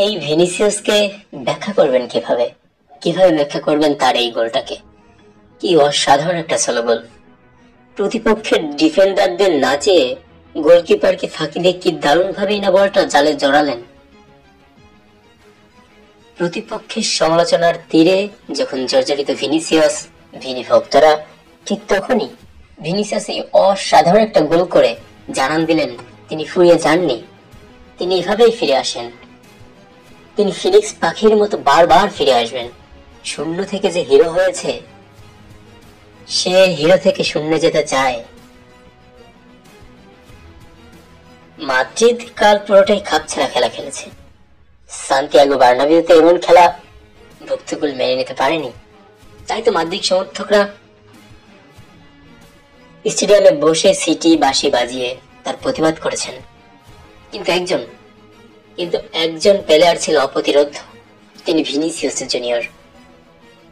এই ভিনিসিয়াসকে ব্যাখ্যা করবেন কিভাবে? কিভাবে ব্যাখ্যা করবেন তার এই গোলটাকে? কি অসাধারণ একটা সোলো গোল! প্রতিপক্ষের ডিফেন্ডারদের নাচিয়ে গোলকিপারকে ফাঁকি দিয়ে কি দারুণ ভাবেই না বলটা জালে জড়ালেন। প্রতিপক্ষের সমালোচনার তীরে যখন জর্জরিত ভিনিসিয়াস, ভিনি ভক্তরা ঠিক তখনই ভিনিসিয়াস এই অসাধারণ একটা গোল করে জানান দিলেন তিনি ফুরিয়ে যাননি, তিনি এভাবেই ফিরে আসেন। তিনি ফিনিক্স পাখির মতো বারবার ফিরে আসবেন। শূন্য থেকে যে হিরো হয়েছে, সে হিরো থেকে শূন্যে যেতে চায়। মাদ্রিদ কাল পুরোটাই খাপছাড়া খেলা খেলেছে। সান্তিয়াগো বার্নাবিউতে এমন খেলা ভক্তকুল মেনে নিতে পারেনি। তাই তো মাদ্রিদ সমর্থকরা স্টেডিয়ামে বসে সিটি বাঁশি বাজিয়ে তার প্রতিবাদ করেছেন। কিন্তু একজন প্লেয়ার ছিল অপ্রতিরোধ, তিনি ভিনিসিয়াস জুনিয়র।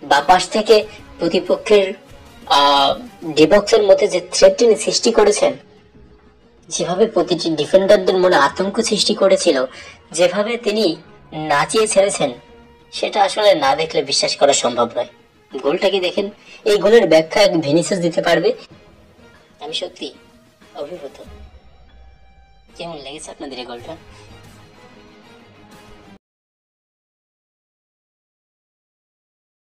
বাপাস থেকে প্রতিপক্ষের ডিবক্সের মধ্যে যে থ্রেট তিনি সৃষ্টি করেছেন, যেভাবে প্রতিটি ডিফেন্ডারদের মনে আতঙ্ক সৃষ্টি করেছিল, যেভাবে তিনি নাচিয়ে ছেড়েছেন, সেটা আসলে না দেখলে বিশ্বাস করা সম্ভব নয়। গোলটা কি দেখেন, এই গোলের ব্যাখ্যা এক ভিনিসিয়াস দিতে পারবে। আমি সত্যি অভিভূত। কেমন লেগেছে আপনাদের এই গোলটা?